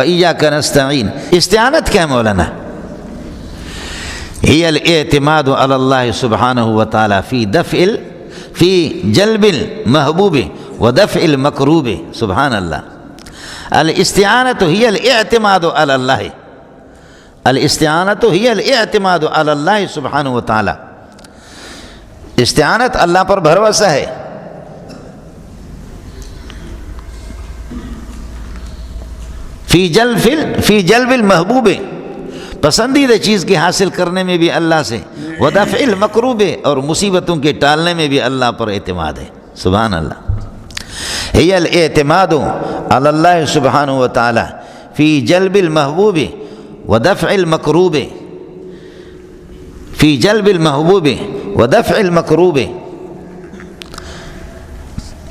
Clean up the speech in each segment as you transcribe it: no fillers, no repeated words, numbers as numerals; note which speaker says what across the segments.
Speaker 1: وإياك نستعين۔ استعانت کیا ہے مولانا؟ هي الاعتماد على الله سبحانه وتعالى في جلب المحبوب ودفع المكروب۔ سبحان اللہ۔ الاستعانة هي الاعتماد على الله، الاستعانة هي الاعتماد على الله سبحانه وتعالى۔ استعانت اللہ پر بھروسہ ہے، فی جلب المحبوب، پسندیدہ چیز کے حاصل کرنے میں بھی اللہ سے، ودفع المکروب، اور مصیبتوں کے ٹالنے میں بھی اللہ پر اعتماد ہے۔ سبحان اللہ۔ هي الاعتماد على الله سبحانه وتعالى في جلب المحبوب ودفع المكروب، في جلب المحبوب ودفع المكروب،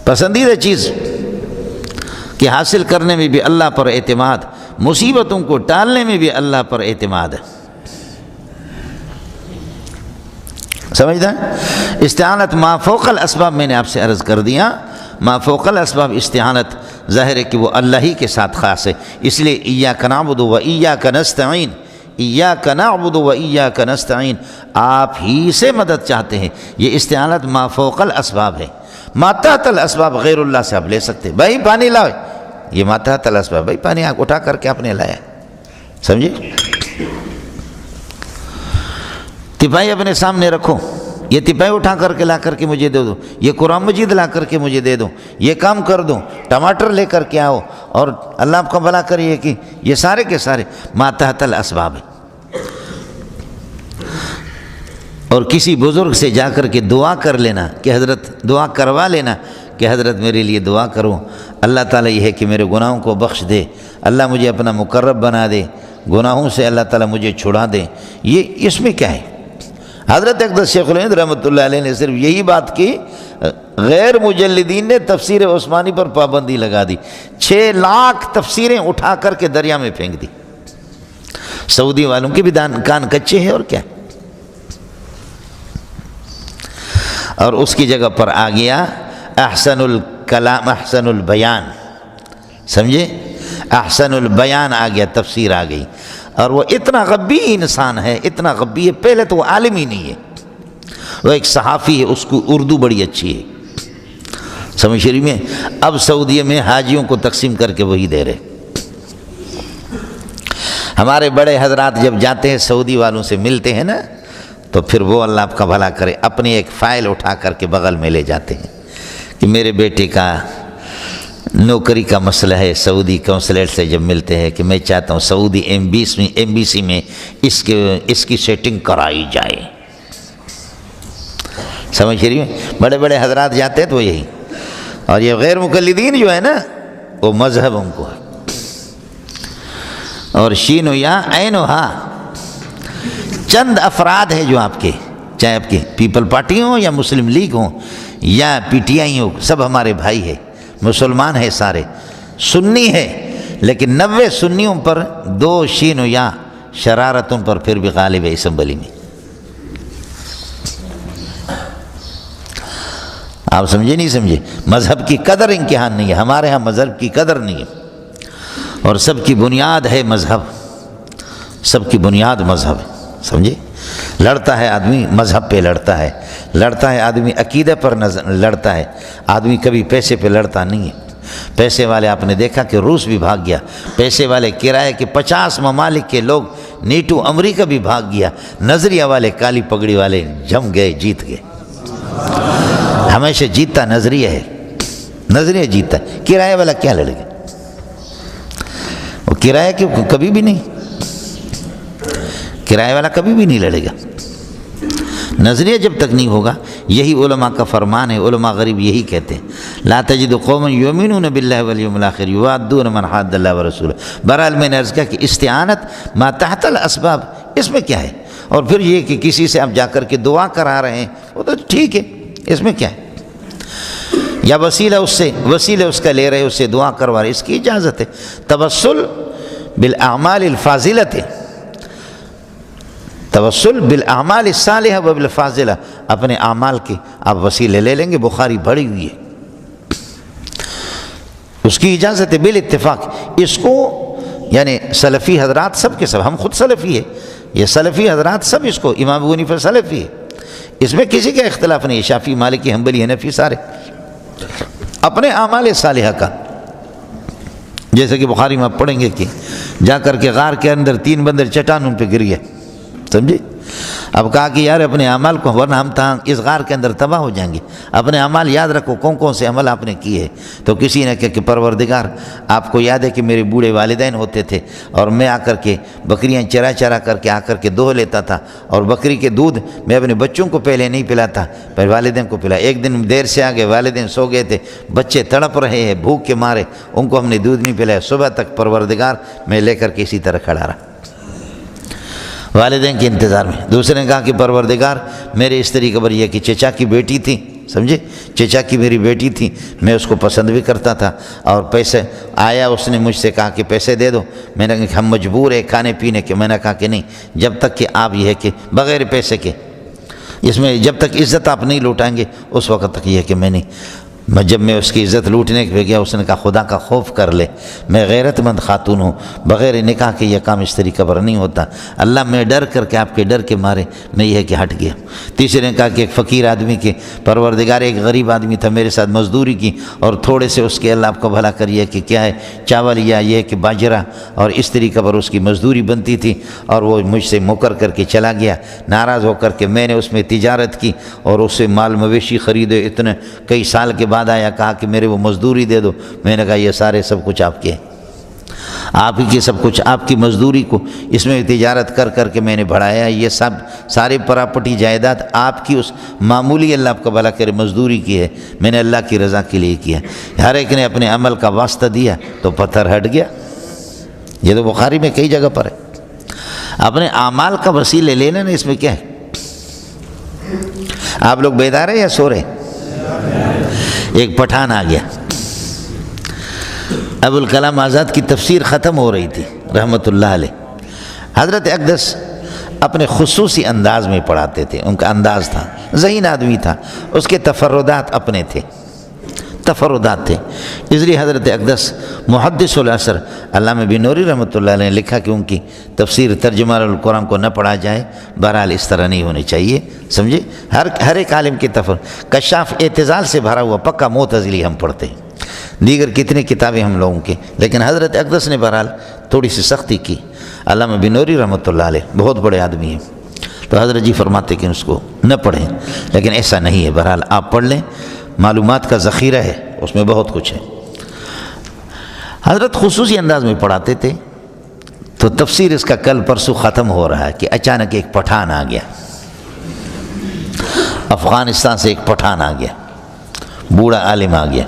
Speaker 1: پسندیدہ چیز کہ حاصل کرنے میں بھی اللہ پر اعتماد، مصیبتوں کو ٹالنے میں بھی اللہ پر اعتماد ہے۔ سمجھتا ہے؟ استعانت ما فوق الاسباب، میں نے آپ سے عرض کر دیا، ما فوق الاسباب استعانت ظاہر ہے کہ وہ اللہ ہی کے ساتھ خاص ہے، اس لیے ایاک نعبد و ایاک نستعین، ایاک نعبد و ایاک نستعین، آپ ہی سے مدد چاہتے ہیں۔ یہ استعانت ما فوق الاسباب ہے۔ ما تحت الاسباب غیر اللہ سے آپ لے سکتے، بھائی پانی لاؤ، یہ ما تحت الاسباب، بھائی پانی آپ اٹھا کر کے آپ نے لایا، سمجھے؟ تپائی اپنے سامنے رکھو، یہ تپائی اٹھا کر کے لا کر کے مجھے دے دو، یہ قرآن مجید لا کر کے مجھے دے دو، یہ کام کر دو، ٹماٹر لے کر کے آؤ، اور اللہ آپ کا بھلا کریے کہ یہ سارے کے سارے ما تحت الاسباب ہیں۔ اور کسی بزرگ سے جا کر کے دعا کر لینا کہ حضرت، دعا کروا لینا کہ حضرت میرے لیے دعا کرو، اللہ تعالیٰ یہ ہے کہ میرے گناہوں کو بخش دے، اللہ مجھے اپنا مقرب بنا دے، گناہوں سے اللہ تعالیٰ مجھے چھڑا دے، یہ اس میں کیا ہے؟ حضرت اقدس شیخ الہند رحمۃ اللہ علیہ نے صرف یہی بات کی، غیر مجلدین نے تفسیر عثمانی پر پابندی لگا دی، 6 لاکھ تفسیریں اٹھا کر کے دریا میں پھینک دی۔ سعودی والوں کے بھی کان کچے ہیں اور کیا، اور اس کی جگہ پر آ گیا احسن الکلام احسن البیان، سمجھے؟ احسن البیان آ گیا، تفسیر آ گئی، اور وہ اتنا غبی انسان ہے، اتنا غبی ہے، پہلے تو وہ عالم ہی نہیں ہے، وہ ایک صحافی ہے، اس کو اردو بڑی اچھی ہے، سمجھ شریف میں، اب سعودیہ میں حاجیوں کو تقسیم کر کے وہی دے رہے۔ ہمارے بڑے حضرات جب جاتے ہیں سعودی والوں سے ملتے ہیں نا، تو پھر وہ اللہ آپ کا بھلا کرے اپنی ایک فائل اٹھا کر کے بغل میں لے جاتے ہیں کہ میرے بیٹے کا نوکری کا مسئلہ ہے، سعودی کونسلیٹ سے جب ملتے ہیں کہ میں چاہتا ہوں سعودی ایمبیسی میں اس کی سیٹنگ کرائی جائے، سمجھ رہی ہیں؟ بڑے بڑے حضرات جاتے ہیں تو یہی، اور یہ غیر مقلدین جو ہے نا، وہ مذہب ان کو ہے، اور شین و یا عین و ہا، چند افراد ہیں جو آپ کے، چاہے آپ کے پیپل پارٹی ہوں یا مسلم لیگ ہوں یا پی ٹی آئی ہوں، سب ہمارے بھائی ہیں، مسلمان ہیں، سارے سنی ہے، لیکن 90 سنیوں پر 2 شین و یا شرارت ان پر پھر بھی غالب ہے اسمبلی میں۔ آپ سمجھے نہیں سمجھے؟ مذہب کی قدر امتحان نہیں ہے، ہمارے ہاں مذہب کی قدر نہیں ہے، اور سب کی بنیاد ہے مذہب، سب کی بنیاد مذہب ہے، سمجھے؟ لڑتا ہے آدمی مذہب پہ، لڑتا ہے آدمی عقیدہ پر لڑتا ہے، آدمی کبھی پیسے پہ لڑتا نہیں ہے۔ پیسے والے آپ نے دیکھا کہ روس بھی بھاگ گیا، پیسے والے کرائے کے 50 ممالک کے لوگ، نیٹو امریکہ بھی بھاگ گیا، نظریہ والے کالی پگڑی والے جم گئے، جیت گئے۔ ہمیشہ جیتتا نظریہ ہے، نظریہ جیتتا ہے، کرائے والا کیا لڑے گا؟ وہ کرایہ کیوں، کبھی بھی نہیں، کرایہ والا کبھی بھی نہیں لڑے گا، نظریہ جب تک نہیں ہوگا۔ یہی علماء کا فرمان ہے، علماء غریب یہی کہتے ہیں، لا تجد قوما یؤمنون باللہ والیوم الآخر یوادون من حاد اللہ ورسولہ۔ بہرحال میں نے عرض کیا کہ استعانت ما تحت الاسباب، اس میں کیا ہے؟ اور پھر یہ کہ کسی سے آپ جا کر کے دعا کرا رہے ہیں، وہ تو ٹھیک ہے، اس میں کیا ہے؟ یا وسیلہ اس کا لے رہے، اس سے دعا کروا رہے، اس کی اجازت ہے۔ توسل بالاعمال الفاضلۃ، توسل بالاعمال الصالحہ و بالفاضلہ، اپنے اعمال کے آپ وسیلے لے لیں گے، بخاری بھری ہوئی ہے، اس کی اجازت ہے بالاتفاق۔ اس کو یعنی سلفی حضرات سب کے سب، ہم خود سلفی ہے، یہ سلفی حضرات سب اس کو امام ابو حنیفہ سلفی ہے، اس میں کسی کا اختلاف نہیں، شافعی مالکی حنبلی حنفی سارے اپنے اعمال صالحہ کا، جیسے کہ بخاری میں آپ پڑھیں گے کہ جا کر کے غار کے اندر 3 بندر چٹان ان پہ گر گئے، سمجھے؟ اب کہا کہ یار اپنے اعمال کو، ورنہ ہم اس غار کے اندر تباہ ہو جائیں گے، اپنے اعمال یاد رکھو کون کون سے عمل آپ نے کیے۔ تو کسی نے کہا کہ پروردگار آپ کو یاد ہے کہ میرے بوڑھے والدین ہوتے تھے اور میں آ کر کے بکریاں چرا چرا کر کے آ کر کے دوہ لیتا تھا، اور بکری کے دودھ میں اپنے بچوں کو پہلے نہیں پلاتا، پہلے والدین کو پلا۔ ایک دن دیر سے آ گئے، والدین سو گئے تھے، بچے تڑپ رہے ہیں بھوک کے مارے، ان کو ہم نے دودھ نہیں پلایا، صبح تک پروردگار میں لے کر کے اسی طرح کھڑا رہا والدین کے انتظار میں۔ دوسرے نے کہا کہ پروردگار میرے اس طریقے پر یہ کہ چچا کی بیٹی تھی، سمجھے، چچا کی میری بیٹی تھی، میں اس کو پسند بھی کرتا تھا، اور پیسے آیا اس نے مجھ سے کہا کہ پیسے دے دو، میں نے کہا کہ ہم مجبور ہیں کھانے پینے کے، میں نے کہا کہ نہیں، جب تک کہ آپ یہ ہے کہ بغیر پیسے کے، اس میں جب تک عزت آپ نہیں لوٹائیں گے اس وقت تک یہ ہے کہ میں نہیں۔ جب میں اس کی عزت لوٹنے کے گیا، اس نے کہا خدا کا خوف کر لے، میں غیرت مند خاتون ہوں، بغیر نکاح کے یہ کام اس طریقے پر نہیں ہوتا، اللہ میں ڈر کر کے آپ کے ڈر کے مارے میں یہ ہے کہ ہٹ گیا۔ تیسرے نے کہا کہ ایک فقیر آدمی کے پروردگار ایک غریب آدمی تھا، میرے ساتھ مزدوری کی اور تھوڑے سے اس کے اللہ آپ کو بھلا کریے کہ کیا ہے چاول یا یہ کہ باجرہ، اور اس طریقے پر اس کی مزدوری بنتی تھی، اور وہ مجھ سے مکر کر کے چلا گیا، ناراض ہو کر کے میں نے اس میں تجارت کی اور اس سے مال مویشی خریدے، اتنے کئی سال کے بعد آیا، کہا کہ میرے وہ مزدوری دے دو، میں نے کہا یہ سارے سب کچھ آپ کے، آپ ہی کی سب کچھ، آپ کی مزدوری کو اس میں تجارت کر کر کے میں نے بڑھایا، یہ سب سارے پراپرٹی جائیداد آپ کی اس معمولی اللہ آپ کا بھلا کرے مزدوری کی ہے، میں نے اللہ کی رضا کے لیے کیا۔ ہر ایک نے اپنے عمل کا واسطہ دیا تو پتھر ہٹ گیا، یہ تو بخاری میں کئی جگہ پر ہے۔ اپنے اعمال کا وسیلے لینا نا، اس میں کیا ہے؟ آپ لوگ بیدار ہیں یا سو رہے؟ ایک پٹھان آ گیا، ابوالکلام آزاد کی تفسیر ختم ہو رہی تھی رحمۃ اللہ علیہ، حضرت اقدس اپنے خصوصی انداز میں پڑھاتے تھے، ان کا انداز تھا، ذہین آدمی تھا، اس کے تفردات اپنے تھے، تفردات تھے، اس لیے حضرت اقدس محدث العصر علامہ بنوری رحمۃ اللہ علیہ نے لکھا کہ ان کی تفسیر ترجمہ القرآن کو نہ پڑھا جائے، بہرحال اس طرح نہیں ہونی چاہیے، سمجھے؟ ہر ایک عالم کی کشاف اعتزال سے بھرا ہوا پکا معتزلی ہم پڑھتے ہیں، دیگر کتنی کتابیں ہم لوگوں کی، لیکن حضرت اقدس نے بہرحال تھوڑی سی سختی کی۔ علامہ بنوری رحمۃ اللہ علیہ بہت بڑے آدمی ہیں، تو حضرت جی فرماتے کہ اس کو نہ پڑھیں، لیکن ایسا نہیں ہے، بہرحال آپ پڑھ لیں، معلومات کا ذخیرہ ہے، اس میں بہت کچھ ہے۔ حضرت خصوصی انداز میں پڑھاتے تھے، تو تفسیر اس کا کل پرسوں ختم ہو رہا ہے کہ اچانک ایک پٹھان آ گیا، افغانستان سے ایک پٹھان آ گیا، بوڑھا عالم آ گیا،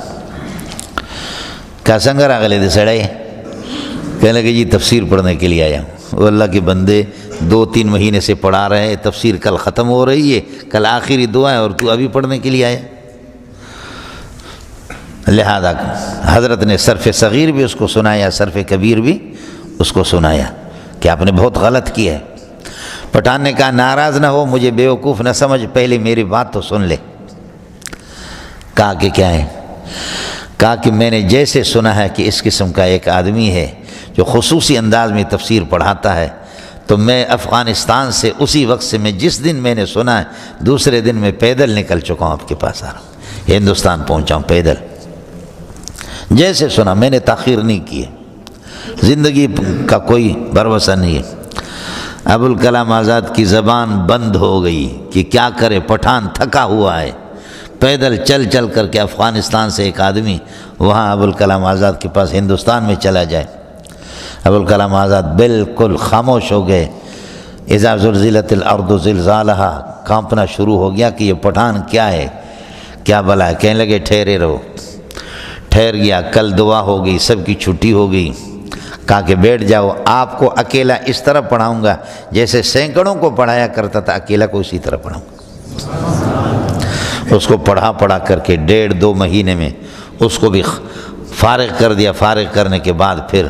Speaker 1: کہا سنگر آگلے دے سڑے، کہنے لگے جی تفسیر پڑھنے کے لیے آیا ہوں۔ وہ اللہ کے بندے 2-3 مہینے سے پڑھا رہے ہیں، تفسیر کل ختم ہو رہی ہے، کل آخری دعا ہے اور تو ابھی پڑھنے کے لیے آیا۔ لہذا حضرت نے صرف صغیر بھی اس کو سنایا، صرف کبیر بھی اس کو سنایا کہ آپ نے بہت غلط کیا ہے۔ پٹھان نے کہا ناراض نہ ہو، مجھے بیوقوف نہ سمجھ، پہلے میری بات تو سن لے۔ کہا کہ کیا ہے؟ کہا کہ میں نے جیسے سنا ہے کہ اس قسم کا ایک آدمی ہے جو خصوصی انداز میں تفسیر پڑھاتا ہے، تو میں افغانستان سے اسی وقت سے، میں جس دن میں نے سنا ہے دوسرے دن میں پیدل نکل چکا ہوں، آپ کے پاس آ رہا ہوں، ہندوستان پہنچا ہوں پیدل، جیسے سنا، میں نے تاخیر نہیں کی ہے، زندگی کا کوئی بھروسہ نہیں ہے۔ ابوالکلام آزاد کی زبان بند ہو گئی کہ کیا کرے، پٹھان تھکا ہوا ہے، پیدل چل چل کر کے افغانستان سے ایک آدمی وہاں ابوالکلام آزاد کے پاس ہندوستان میں چلا جائے۔ ابوالکلام آزاد بالکل خاموش ہو گئے، اذا زلزلت الارض زلزالہا، کانپنا شروع ہو گیا کہ یہ پٹھان کیا ہے، کیا بلا ہے۔ کہنے لگے ٹھہرے رہو، ٹھہر گیا، کل دعا ہو گئی، سب کی چھٹی ہو گئی، کہا کہ بیٹھ جاؤ، آپ کو اکیلا اس طرح پڑھاؤں گا جیسے سینکڑوں کو پڑھایا کرتا تھا، اکیلا کو اسی طرح پڑھاؤں گا۔ اس کو پڑھا کر کے 1.5-2 مہینے میں اس کو بھی فارغ کر دیا۔ فارغ کرنے کے بعد پھر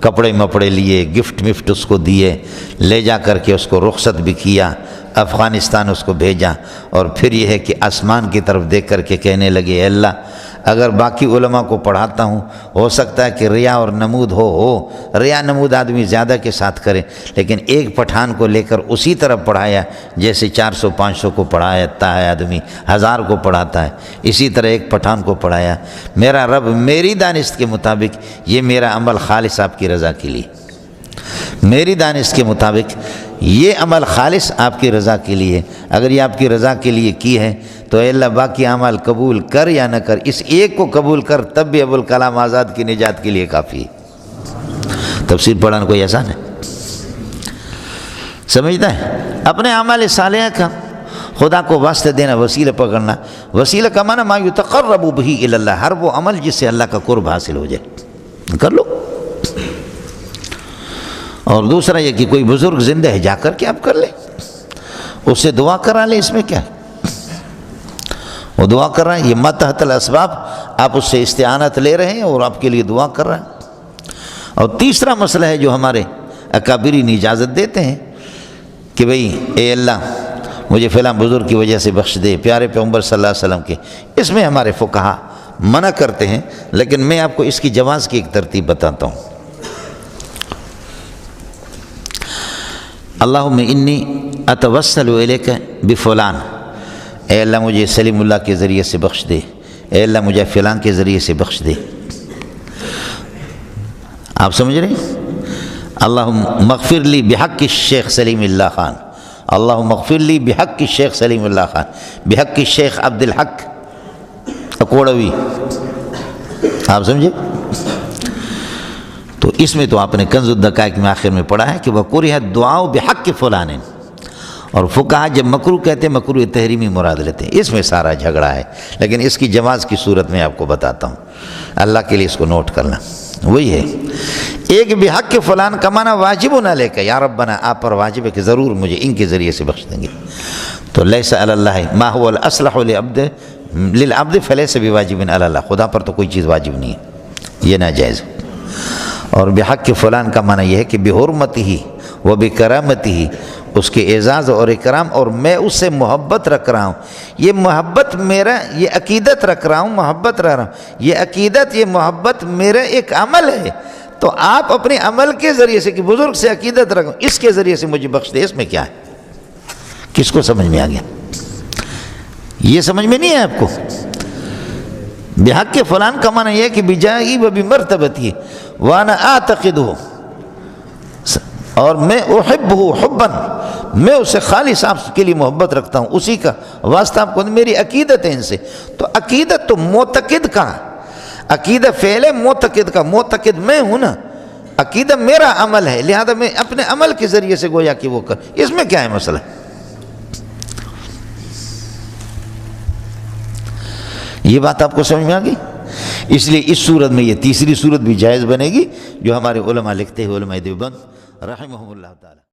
Speaker 1: کپڑے مپڑے لیے، گفٹ اس کو دیے، لے جا کر کے اس کو رخصت بھی کیا، افغانستان اس کو بھیجا، اور پھر یہ ہے کہ آسمان کی طرف دیکھ کر کے کہنے لگے اے اللہ اگر باقی علماء کو پڑھاتا ہوں ہو سکتا ہے کہ ریا اور نمود ہو ریا نمود آدمی زیادہ کے ساتھ کرے، لیکن ایک پٹھان کو لے کر اسی طرح پڑھایا جیسے 400-500 کو پڑھاتا ہے آدمی، 1000 کو پڑھاتا ہے، اسی طرح ایک پٹھان کو پڑھایا۔ میرا رب میری دانست کے مطابق یہ میرا عمل خالص آپ کی رضا کے لیے، میری دانست کے مطابق یہ عمل خالص آپ کی رضا کے لیے، اگر یہ آپ کی رضا کے لیے کی ہے تو اے اللہ باقی اعمال قبول کر یا نہ کر، اس ایک کو قبول کر، تب بھی ابوالکلام آزاد کی نجات کے لیے کافی ہے۔ تفسیر پڑھانا کوئی آسان ہے؟ سمجھتا ہے؟ اپنے اعمال صالحہ کا خدا کو واسطہ دینا، وسیلہ پکڑنا، وسیلہ کا معنی ما یتقرب بہ الی اللہ، ہر وہ عمل جس سے اللہ کا قرب حاصل ہو جائے کر لو۔ اور دوسرا یہ کہ کوئی بزرگ زندہ ہے جا کر کے آپ کر لیں، اس سے دعا کرا لیں، اس میں کیا ہے؟ وہ دعا کر رہا ہے، یہ متحت الاسباب، آپ اس سے استعانت لے رہے ہیں اور آپ کے لیے دعا کر رہے ہیں۔ اور تیسرا مسئلہ ہے جو ہمارے اکابرین اجازت دیتے ہیں کہ بھئی اے اللہ مجھے فلاں بزرگ کی وجہ سے بخش دے، پیارے پیغمبر صلی اللہ علیہ وسلم کے، اس میں ہمارے فقہا منع کرتے ہیں، لیکن میں آپ کو اس کی جواز کی ایک ترتیب بتاتا ہوں۔ اللہم انی اتوسل الیک بفلان، اے اللہ مجھے سلیم اللہ کے ذریعے سے بخش دے، اے اللہ مجھے فلان کے ذریعے سے بخش دے۔ آپ سمجھ رہے ہیں؟ اللہم مغفر لی بحق الشیخ سلیم اللہ خان، اللہم مغفر لی بحق الشیخ سلیم اللہ خان، بحق الشیخ عبد الحق اکوڑوی، آپ سمجھے؟ تو اس میں تو آپ نے کنز الدقائق میں آخر میں پڑھا ہے کہ وَقُرِئَ الدُّعَاءُ بِحَقِّ فُلَانٍ، اور فقہا جب مکروہ کہتے ہیں مکروہ تحریمی مراد لیتے ہیں، اس میں سارا جھگڑا ہے، لیکن اس کی جواز کی صورت میں آپ کو بتاتا ہوں، اللہ کے لیے اس کو نوٹ کرنا وہی ہے۔ ایک بحق فلان کا معنی واجب نہ لے کے یا ربنا آپ پر واجب ہے کہ ضرور مجھے ان کے ذریعے سے بخش دیں گے، تو لیس علی اللہ ما هو الاصلح للعبد فلیس بواجب علی اللہ، خدا پر تو کوئی چیز واجب نہیں ہے، یہ ناجائز ہے۔ اور بحق فلان کا معنی یہ ہے کہ بحرمتہ و بکرامتہ، اس کے اعزاز اور اکرام، اور میں اس سے محبت رکھ رہا ہوں، یہ محبت میرا، یہ عقیدت رکھ رہا ہوں، محبت رکھ رہا ہوں، یہ عقیدت یہ محبت میرا ایک عمل ہے، تو آپ اپنے عمل کے ذریعے سے کہ بزرگ سے عقیدت رکھو، اس کے ذریعے سے مجھے بخش دے، اس میں کیا ہے؟ کس کو سمجھ میں آ گیا؟ یہ سمجھ میں نہیں ہے آپ کو؟ بحق فلان کا معنی یہ ہے کہ بجاہی و بمرتبتی وانا اعتقدہ، اور میں احبہ حبا، میں اسے خالص آپ کے لیے محبت رکھتا ہوں، اسی کا واسطہ آپ کو، میری عقیدت ہے ان سے۔ تو عقیدت تو معتقد کا، عقیدہ فعل ہے معتقد کا، معتقد میں ہوں نا، عقیدہ میرا عمل ہے، لہذا میں اپنے عمل کے ذریعے سے گویا کہ وہ کر، اس میں کیا ہے مسئلہ؟ یہ بات آپ کو سمجھ میں آ گئی؟ اس لیے اس صورت میں یہ تیسری صورت بھی جائز بنے گی جو ہمارے علماء لکھتے ہیں، علماء دیوبند رحمہم اللہ تعالی۔